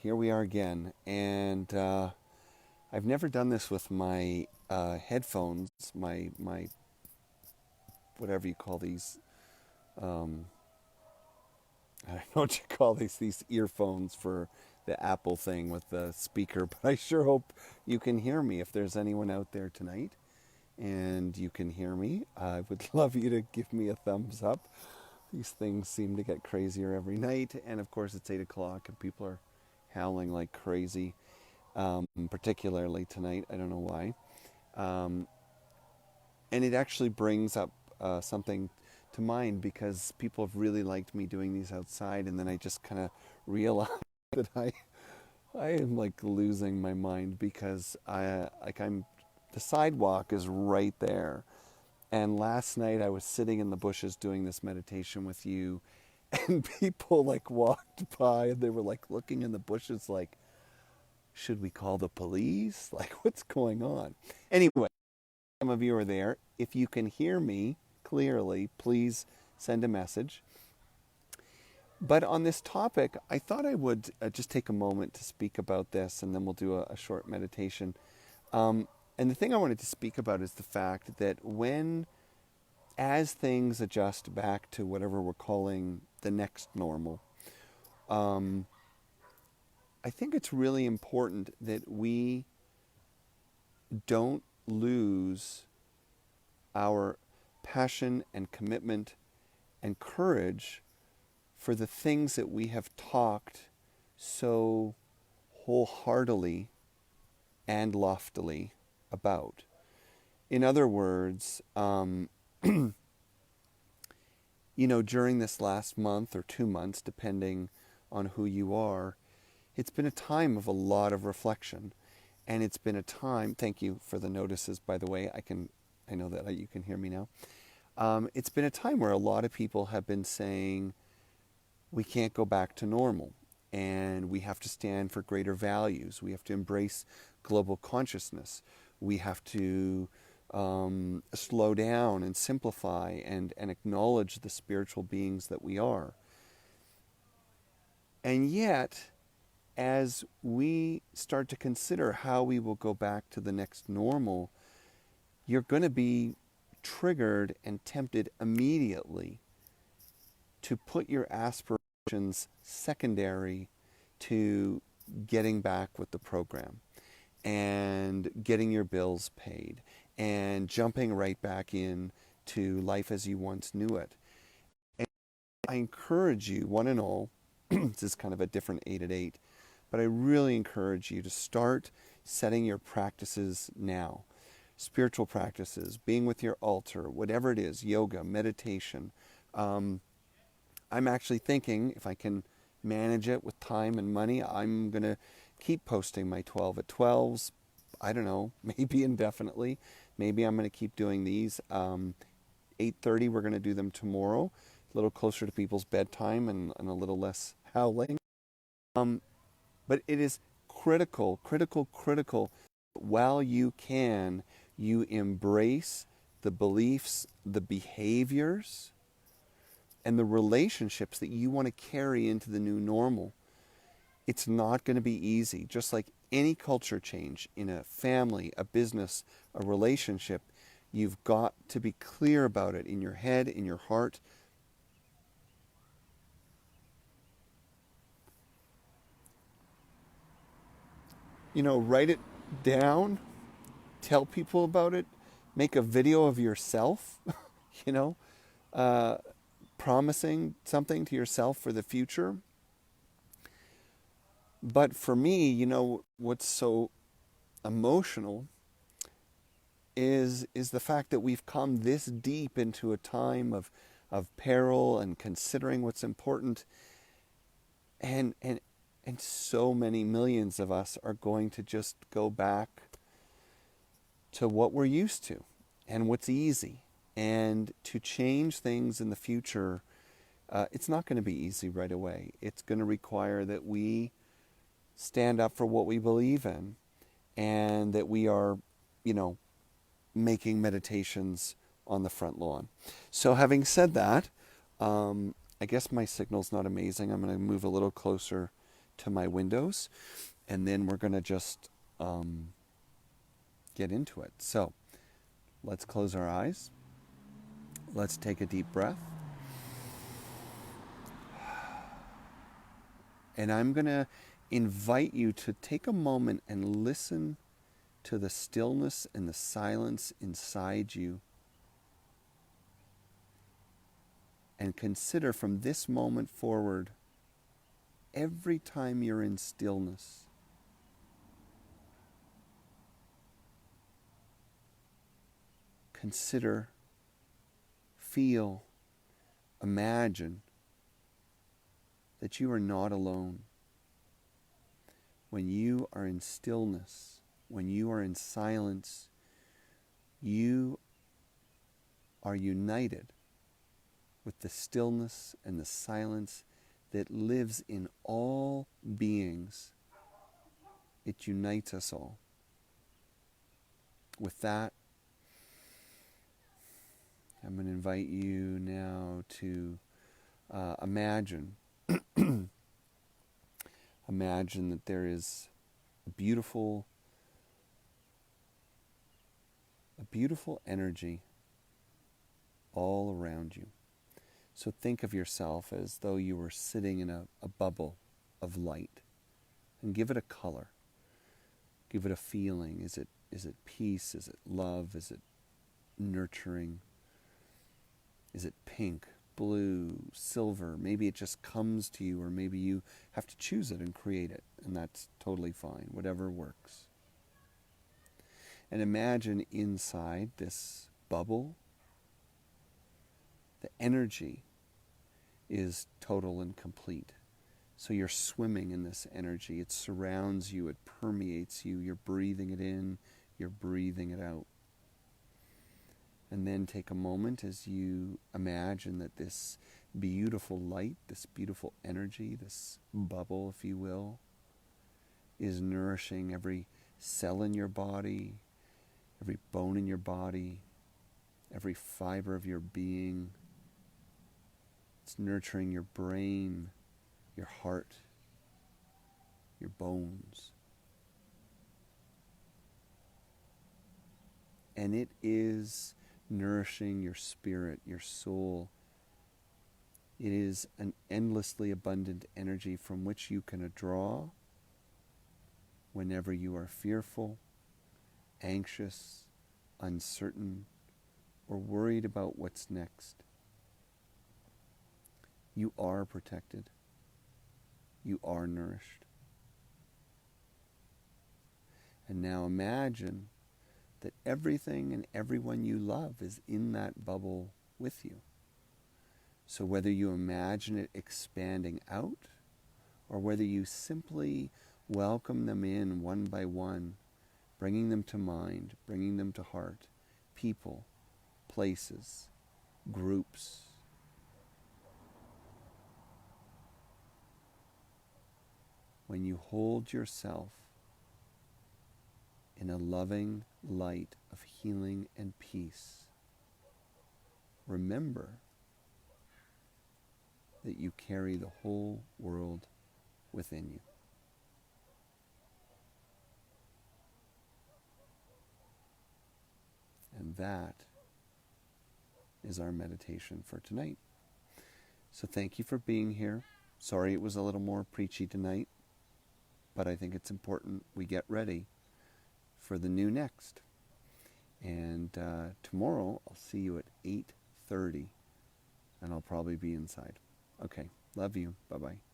here we are again. And I've never done this with my headphones, my whatever you call these. Um, I don't know what you call these earphones for the Apple thing with the speaker. But I sure hope you can hear me. If there's anyone out there tonight and you can hear me, I would love you to give me a thumbs up. These things seem to get crazier every night, and of course it's 8 o'clock and people are howling like crazy. Particularly tonight. I don't know why. Um, and it actually brings up something to mind because people have really liked me doing these outside, and then I just kind of realized that I am like losing my mind because I'm the sidewalk is right there. And last night I was sitting in the bushes doing this meditation with you, and people like walked by and they were like looking in the bushes like, should we call the police? Like, what's going on? Anyway, some of you are there. If you can hear me clearly, please send a message. But on this topic, I thought I would just take a moment to speak about this, and then we'll do a short meditation. And the thing I wanted to speak about is the fact that as things adjust back to whatever we're calling the next normal, um, I think it's really important that we don't lose our passion and commitment and courage for the things that we have talked so wholeheartedly and loftily about. In other words, during this last month or 2 months, depending on who you are, it's been a time of a lot of reflection. And it's been a time, thank you for the notices, by the way, I know that you can hear me now. It's been a time where a lot of people have been saying, we can't go back to normal, and we have to stand for greater values. We have to embrace global consciousness. We have to slow down and simplify and acknowledge the spiritual beings that we are. And yet, as we start to consider how we will go back to the next normal, you're going to be triggered and tempted immediately to put your aspirations secondary to getting back with the program and getting your bills paid and jumping right back in to life as you once knew it. And I encourage you, one and all, this is kind of a different 8 at 8, but I really encourage you to start setting your practices now. Spiritual practices, being with your altar, whatever it is, yoga, meditation. I'm actually thinking, if I can manage it with time and money, I'm going to keep posting my 12 at 12s. I don't know, maybe indefinitely. Maybe I'm going to keep doing these. 8:30, we're going to do them tomorrow, a little closer to people's bedtime and a little less howling. But it is critical, while you can, you embrace the beliefs, the behaviors, and the relationships that you want to carry into the new normal. It's not going to be easy. Just like any culture change in a family, a business, a relationship, you've got to be clear about it in your head, in your heart. Write it down, tell people about it, make a video of yourself, you know, uh, promising something to yourself for the future. But for me, what's so emotional is the fact that we've come this deep into a time of peril and considering what's important, and so many millions of us are going to just go back to what we're used to and what's easy. And to change things in the future, it's not going to be easy right away. It's going to require that we stand up for what we believe in, and that we are, making meditations on the front lawn. So having said that, I guess my signal's not amazing. I'm going to move a little closer to my windows, and then we're going to just get into it. So let's close our eyes. Let's take a deep breath. And I'm going to invite you to take a moment and listen to the stillness and the silence inside you. And consider from this moment forward, every time you're in stillness, consider, feel, imagine that you are not alone. When you are in stillness, when you are in silence, you are united with the stillness and the silence that lives in all beings. It unites us all. With that, I'm going to invite you now to imagine that there is a beautiful energy all around you. So think of yourself as though you were sitting in a bubble of light, and give it a color. Give it a feeling. Is it peace? Is it love? Is it nurturing? Is it pink, blue, silver? Maybe it just comes to you, or maybe you have to choose it and create it, and that's totally fine. Whatever works. And imagine inside this bubble, the energy is total and complete. So you're swimming in this energy. It surrounds you. It permeates you. You're breathing it in. You're breathing it out. And then take a moment as you imagine that this beautiful light, this beautiful energy, this bubble, if you will, is nourishing every cell in your body, every bone in your body, every fiber of your being. It's nurturing your brain, your heart, your bones. And it is nourishing your spirit, your soul. It is an endlessly abundant energy from which you can draw whenever you are fearful, anxious, uncertain, or worried about what's next. You are protected. You are nourished. And now imagine that everything and everyone you love is in that bubble with you. So whether you imagine it expanding out, or whether you simply welcome them in one by one, bringing them to mind, bringing them to heart, people, places, groups. When you hold yourself in a loving light of healing and peace, remember that you carry the whole world within you. And that is our meditation for tonight. So thank you for being here. Sorry it was a little more preachy tonight, but I think it's important we get ready for the new next. And tomorrow I'll see you at 8:30, and I'll probably be inside. Okay, love you. Bye-bye.